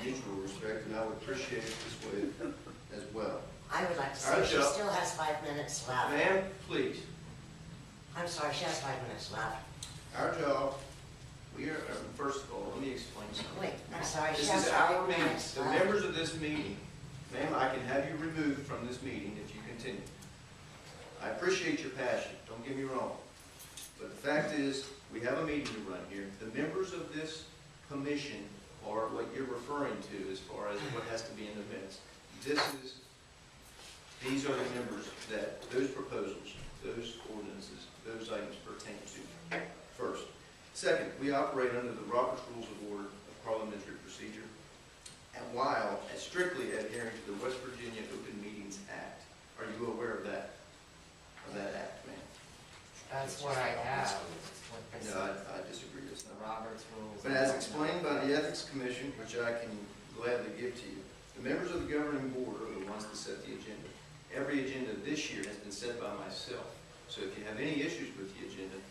mutual respect, and I would appreciate it this way as well. I would like to say she still has 5 minutes left. Ma'am, please. I'm sorry, she has 5 minutes left. Our job, we are, first of all, let me explain something. Wait, I'm sorry, she This has is 5 our meeting. minutes The left. members of this meeting, ma'am, I can have you removed from this meeting if you continue. I appreciate your passion, don't get me wrong. But the fact is, we have a meeting to run here. The members of this commission are what you're referring to as far as what has to be in the minutes. These are the members that those proposals, those ordinances, those items pertain to. First. Second, we operate under the Robert's Rules of Order of Parliamentary Procedure, and while strictly adhering to the West Virginia Open Meetings Act. Are you aware of that? Of that act, ma'am? That's what I have. No, I disagree. It's The not. Roberts rules. But as explained by the Ethics Commission, which I can gladly give to you, the members of the governing board are the ones that set the agenda. Every agenda this year has been set by myself. So if you have any issues with the agenda,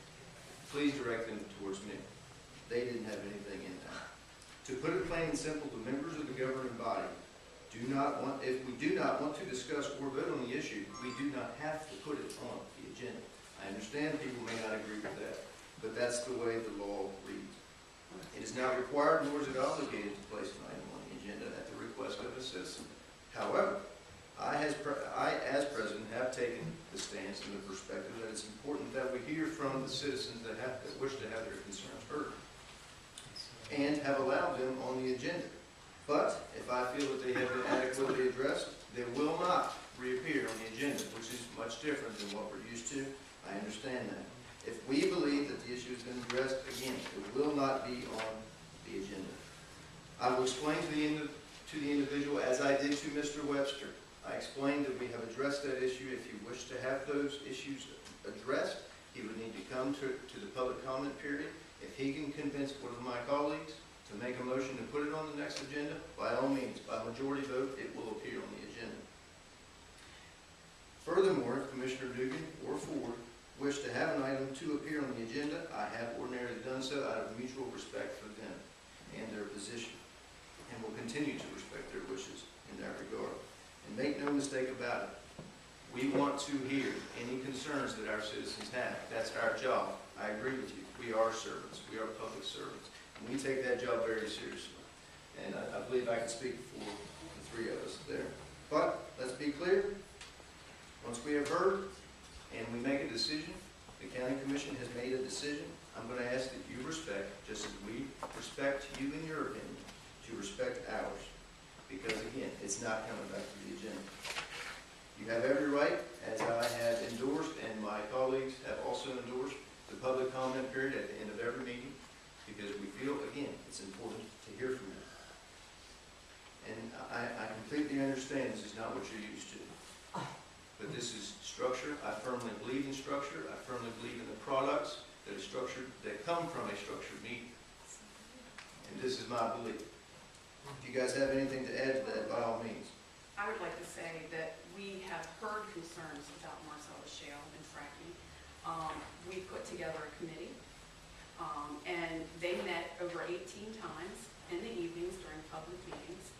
please direct them towards me. They didn't have anything in that. To put it plain and simple, the members of the governing body if we do not want to discuss or vote on the issue, we do not have to put it on the agenda. I understand people may not agree with that, but that's the way the law reads. It is not required, nor is it obligated to place an item on the agenda at the request of a citizen. However, I, as president, have taken the stance and the perspective that it's important that we hear from the citizens that wish to have their concerns heard, and have allowed them on the agenda. But if I feel that they have been adequately addressed, they will not reappear on the agenda, which is much different than what we're used to. I understand that. If we believe that the issue has been addressed, again, it will not be on the agenda. I will explain to the individual, as I did to Mr. Webster. I explained that we have addressed that issue. If you wish to have those issues addressed, he would need to come to the public comment period. If he can convince one of my colleagues to make a motion to put it on the next agenda, by all means, by majority vote, it will appear on the agenda. Furthermore, if Commissioner Dugan or Ford wish to have an item to appear on the agenda, I have ordinarily done so out of mutual respect for them and their position, and will continue to respect their wishes in that regard. And make no mistake about it, we want to hear any concerns that our citizens have. That's our job. I agree with you. We are servants. We are public servants. And we take that job very seriously. And I believe I can speak for the three of us there. But let's be clear. Once we have heard and we make a decision, the county commission has made a decision, I'm going to ask that you respect, just as we respect you in your opinion, to respect ours. Because again, it's not coming back to the agenda. You have every right, as I have endorsed and my colleagues have also endorsed, the public comment period at the end of every meeting, because we feel, again, it's important to hear from you. And I completely understand this is not what you're used to. But this is structure. I firmly believe in structure. I firmly believe in the products that are structured, that come from a structured meeting. And this is my belief. If you guys have anything to add to that, by all means. I would like to say that we have heard concerns about Marcellus Shale and fracking. We put together a committee, and they met over 18 times in the evenings during public meetings,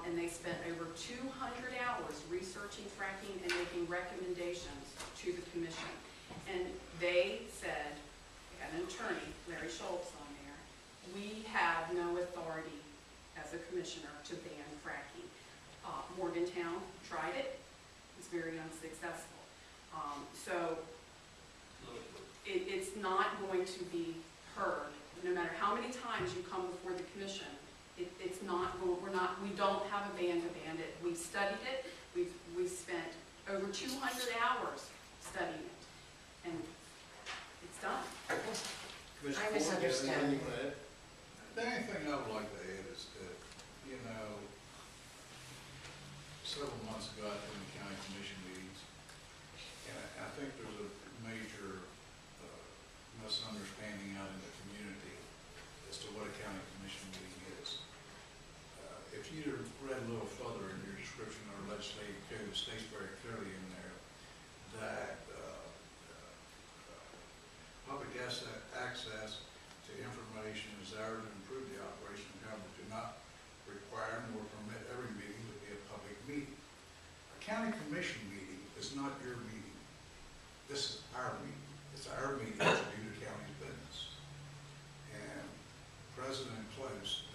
and they spent over 200 hours researching fracking and making recommendations to the commission. And they said, we had an attorney, Larry Schultz, on there, we have no authority as a commissioner to ban fracking. Morgantown tried it. It's very unsuccessful. So it's not going to be heard. No matter how many times you come before the commission, it's not. We don't have a ban to ban it. We've studied it. We've spent over 200 hours studying it, and it's done. Commissioner I Ford, you have misunderstand. anything you want to add? The only thing I would like to add is that, several months ago I attended the county commission meetings, and I think there's a major misunderstanding out in the community as to what a county commission meeting is. If you'd have read a little further in your description of our legislative code, it states very clearly in there that public access to information is there to improve the operation of government, do not require nor permit every meeting to be a public meeting. A county commission meeting is not your meeting. This is our meeting. It's our meeting to do the county's business. And President Close,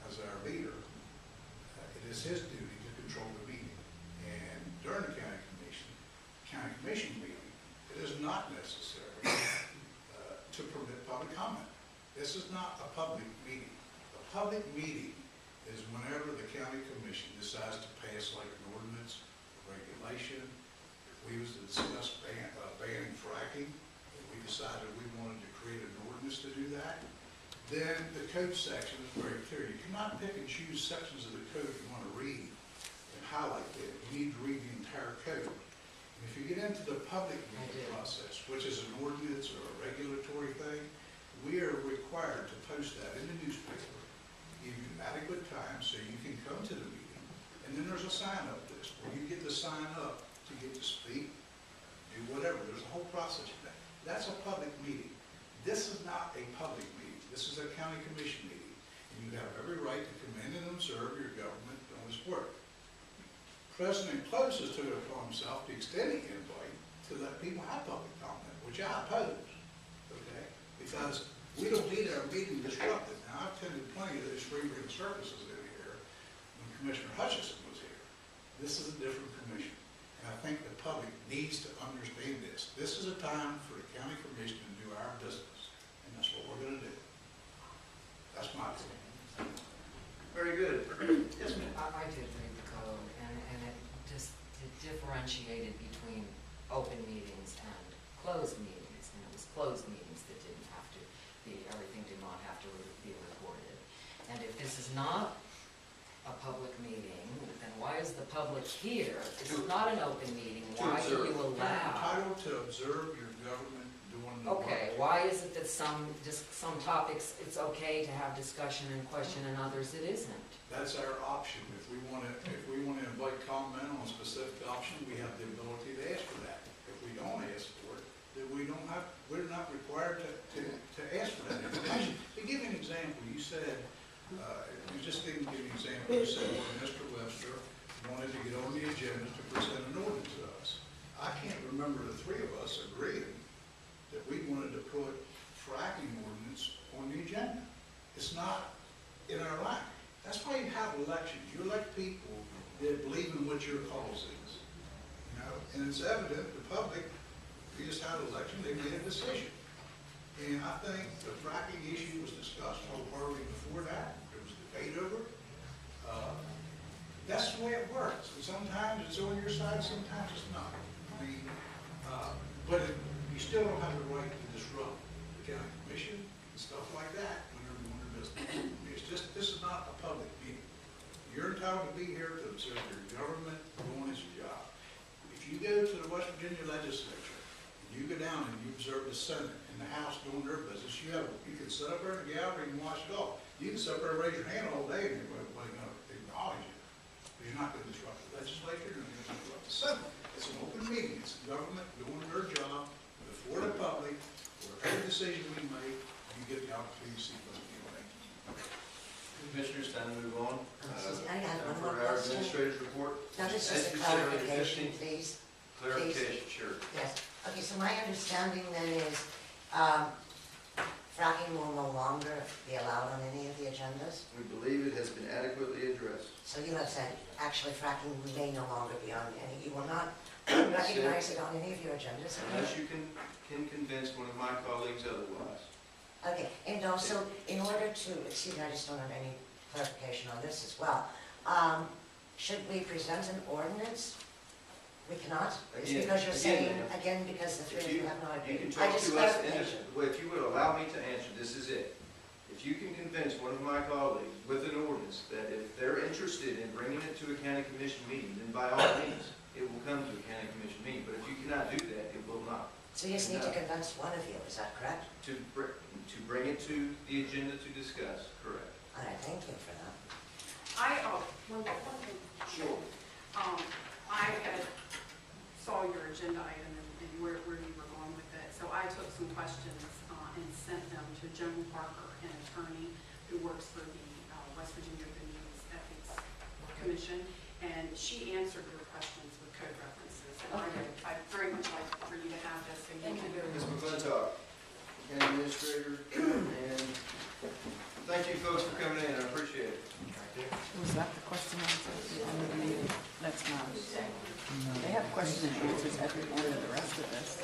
as our leader, it is his duty to control the meeting. And during the county commission meeting, it is not necessary to permit public comment. This is not a public meeting. A public meeting is whenever the county commission decides to pass like an ordinance, a regulation. If we was to discuss banning fracking, if we decided we wanted to create an ordinance to do that, then the code section is very clear. You cannot pick and choose sections of the code you want to read and highlight it. You need to read the entire code. And if you get into the public meeting process, which is an ordinance or a regulatory thing, we are required to post that in the newspaper, give you adequate time so you can come to the meeting. And then there's a sign-up list where you get to sign up to get to speak, do whatever. There's a whole process for that. That's a public meeting. This is not a public meeting. This is a county commission meeting. And you have every right to come in and observe your government doing its work. President Close has took it upon himself to extend the invite to let people have public comment, which I oppose, okay? Because we don't need our meeting disrupted. Now, I've attended plenty of those free ring circuses in here when Commissioner Hutchison was here. This is a different commission. And I think the public needs to understand this. This is a time for the county commission to do our business. And that's what we're going to do. That's my opinion. Very good. Yes, ma'am. I did read the code, and it just it differentiated between open meetings and closed meetings, and it was closed meetings that didn't have to be, everything did not have to be recorded. And if this is not a public meeting, then why is the public here? This is not an open meeting. Why do you You're allow? entitled to observe your government doing the work. Okay, why is it that some topics it's okay to have discussion and question and others it isn't? That's our option. If we want to invite comment on a specific option, we have the ability to ask for that. If we don't ask for it, then we're not required to ask for that information. To give you an example, you said, you just didn't give me an example. You said Mr. Webster wanted to get on the agenda to present an ordinance to us. I can't remember the three of us agreeing that we wanted to put fracking ordinance on the agenda. It's not in our line. That's why you have elections. You elect people that believe in what your cause is. You know, and it's evident the public, we just had an election, they made a decision. And I think the fracking issue was discussed wholeheartedly before that. There was debate over it. That's the way it works. And sometimes it's on your side, sometimes it's not. I mean, you still don't have the right to disrupt the county commission and stuff like that when they're doing their business. I mean, it's just, this is not a public meeting. You're entitled to be here to observe your government doing its job. If you go to the West Virginia legislature, and you go down and you observe the Senate and the House doing their business, you can sit up there in the gallery and watch golf. You can sit up there and raise your hand all day and everybody going to acknowledge you. But you're not going to disrupt the legislature, you're not going to disrupt the Senate. It's an open meeting. It's the government doing their job before the public. Whatever decision we make, you get the opportunity to see what's being made. Commissioners, time to move on. Excuse me, I have Time one for more our question. administrator's report. Now, this As is a we said, clarification, existing- please. Clarification, sure. Yes. Okay, so my understanding then is fracking will no longer be allowed on any of the agendas? We believe it has been adequately addressed. So you have said, actually, fracking may no longer be on any, you will not recognize it on any of your agendas? Unless you can convince one of my colleagues otherwise. Okay, and also, in order to, excuse me, I just don't have any clarification on this as well. Should we present an ordinance? We cannot? It's Again, because you're saying, ma'am, again, because the three of you have not You agreed. can I talk just to us, clarification. well, if you would allow me to answer, this is it. If you can convince one of my colleagues with an ordinance that if they're interested in bringing it to a county commission meeting, then by all means, it will come to a county commission meeting. But if you cannot do that, it will not. So you just need to convince one of you, is that correct? To bring it to the agenda to discuss, correct. All right, thank you for that. One thing. Sure. I saw your agenda item and where you were going with it. So I took some questions and sent them to Joan Parker, an attorney who works for the West Virginia Open Meetings Commission, and she answered your questions with code references. And I'd very much like for you to have this. So Thank you very Ms. much. McClintock, County Administrator, and thank you folks for coming in, I appreciate it. Was that the question and answers at the end of the meeting? That's not. They have question and answers at the end of the rest of this.